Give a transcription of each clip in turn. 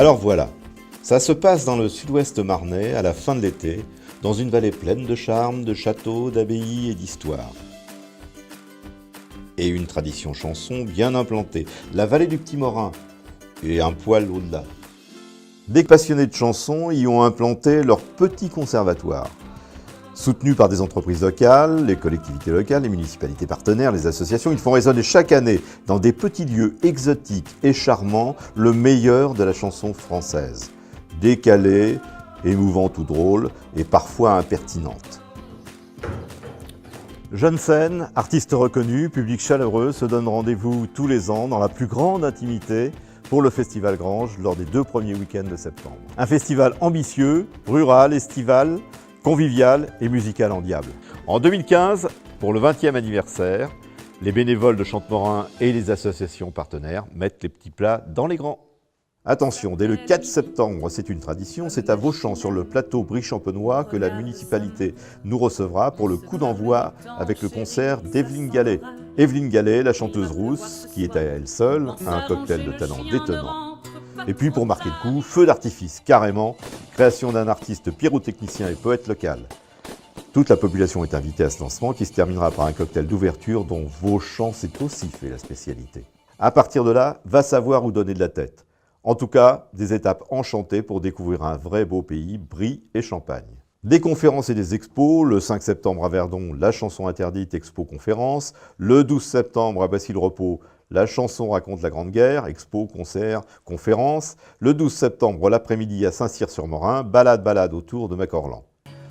Alors voilà, ça se passe dans le sud-ouest marnais à la fin de l'été, dans une vallée pleine de charme, de châteaux, d'abbayes et d'histoires. Et une tradition chanson bien implantée, la vallée du Petit Morin, et un poil au-delà. Des passionnés de chansons y ont implanté leur petit conservatoire. Soutenus par des entreprises locales, les collectivités locales, les municipalités partenaires, les associations, ils font résonner chaque année, dans des petits lieux exotiques et charmants, le meilleur de la chanson française. Décalée, émouvante ou drôle, et parfois impertinente. Jeune scène, artiste reconnu, public chaleureux, se donne rendez-vous tous les ans dans la plus grande intimité pour le Festival Grange lors des 2 premiers week-ends de septembre. Un festival ambitieux, rural, estival, convivial et musical endiable. En 2015, pour le 20e anniversaire, les bénévoles de Chantemorin et les associations partenaires mettent les petits plats dans les grands. Attention, dès le 4 septembre, c'est une tradition, c'est à Vauchamp, sur le plateau Brie-Champenois, que la municipalité nous recevra pour le coup d'envoi avec le concert d'Evelyne Gallet. Evelyne Gallet, la chanteuse rousse, qui est à elle seule un cocktail de talent détonnant. Et puis pour marquer le coup, feu d'artifice, carrément, création d'un artiste pyrotechnicien et poète local. Toute la population est invitée à ce lancement qui se terminera par un cocktail d'ouverture dont Vauchamp s'est aussi fait la spécialité. À partir de là, va savoir où donner de la tête. En tout cas, des étapes enchantées pour découvrir un vrai beau pays, Brie et Champagne. Des conférences et des expos, le 5 septembre à Verdon, la chanson interdite, expo-conférence. Le 12 septembre à Bassy-le-Repos, la chanson raconte la Grande Guerre, expo, concert, conférence. Le 12 septembre, l'après-midi à Saint-Cyr-sur-Morin, balade autour de Macorlan.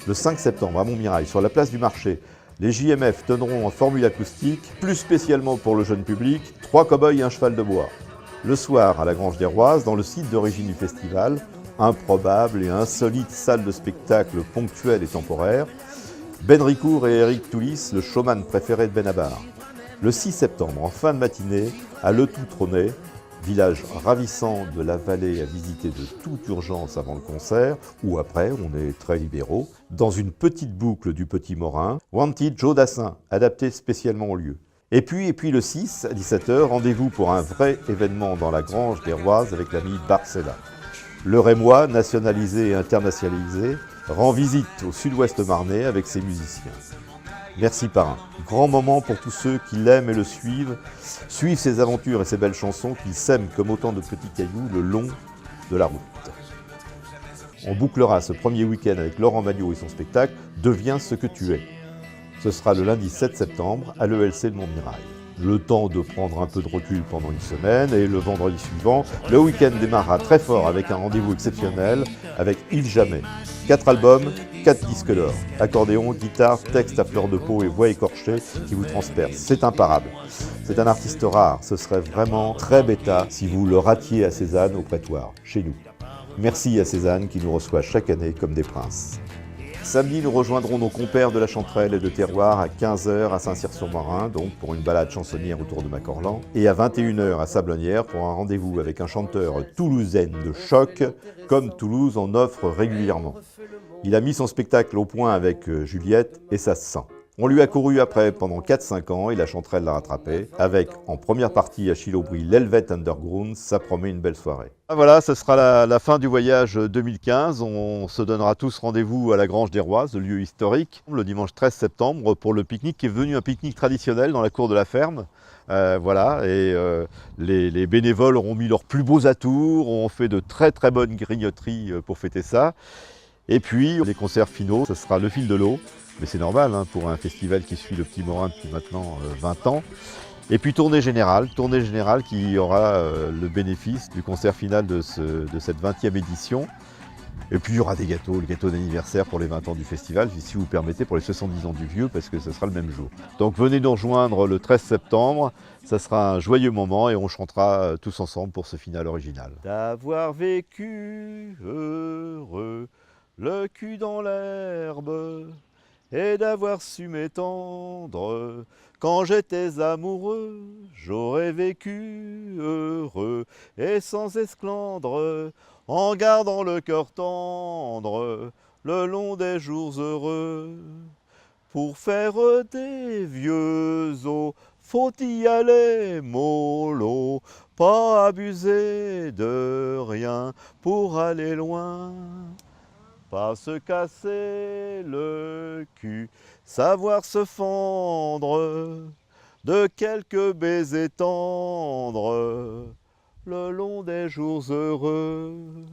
Le 5 septembre à Montmirail, sur la place du marché, les JMF donneront en formule acoustique, plus spécialement pour le jeune public, 3 cow-boys et un cheval de bois. Le soir, à la Grange des Roises, dans le site d'origine du festival, improbable et insolite salle de spectacle ponctuelle et temporaire, Ben Ricourt et Eric Toulis, le showman préféré de Benabar. Le 6 septembre, en fin de matinée, à Le Tout-Trôné, village ravissant de la vallée à visiter de toute urgence avant le concert, ou après, on est très libéraux, dans une petite boucle du Petit Morin, Wanted Joe Dassin, adapté spécialement au lieu. Et puis le 6, à 17h, rendez-vous pour un vrai événement dans la Grange des Roises avec l'ami Barcella. Le Rémois, nationalisé et internationalisé, rend visite au sud-ouest marnais avec ses musiciens. Merci parrain. Grand moment pour tous ceux qui l'aiment et le suivent ses aventures et ses belles chansons qui sèment comme autant de petits cailloux le long de la route. On bouclera ce premier week-end avec Laurent Magno et son spectacle « Deviens ce que tu es ». Ce sera le lundi 7 septembre à l'ELC de Montmirail. Le temps de prendre un peu de recul pendant une semaine et le vendredi suivant, le week-end démarrera très fort avec un rendez-vous exceptionnel avec Yves Jamais. 4 albums, 4 disques d'or. Accordéon, guitare, texte à fleur de peau et voix écorchée qui vous transpercent. C'est imparable. C'est un artiste rare. Ce serait vraiment très bêta si vous le ratiez à Cézanne au prétoire, chez nous. Merci à Cézanne qui nous reçoit chaque année comme des princes. Samedi, nous rejoindrons nos compères de la Chanterelle et de Terroir à 15h à Saint-Cyr-sur-Morin, donc pour une balade chansonnière autour de Macorlan, et à 21h à Sablonnières pour un rendez-vous avec un chanteur toulousaine de choc, comme Toulouse en offre régulièrement. Il a mis son spectacle au point avec Juliette et ça se sent. On lui a couru après pendant 4-5 ans et la Chanterelle l'a rattrapé. Avec, en première partie à Chilobry, l'Helvet Underground, ça promet une belle soirée. Voilà, ce sera la fin du voyage 2015. On se donnera tous rendez-vous à la Grange des Roises, le lieu historique, le dimanche 13 septembre pour le pique-nique qui est devenu un pique-nique traditionnel dans la cour de la ferme. Voilà, et les bénévoles auront mis leurs plus beaux atours, ont fait de très très bonnes grignoteries pour fêter ça. Et puis, les concerts finaux, ce sera Le Fil de l'eau. Mais c'est normal hein, pour un festival qui suit le Petit Morin depuis maintenant 20 ans. Et puis tournée générale qui aura le bénéfice du concert final de cette 20e édition. Et puis il y aura des gâteaux, le gâteau d'anniversaire pour les 20 ans du festival, si vous permettez, pour les 70 ans du vieux, parce que ce sera le même jour. Donc venez nous rejoindre le 13 septembre, ça sera un joyeux moment et on chantera tous ensemble pour ce final original. D'avoir vécu heureux, le cul dans l'herbe, et d'avoir su m'étendre quand j'étais amoureux, j'aurais vécu heureux et sans esclandre, en gardant le cœur tendre le long des jours heureux, pour faire des vieux os faut y aller mollo, pas abuser de rien pour aller loin. Pas se casser le cul, savoir se fendre de quelques baisers tendres le long des jours heureux.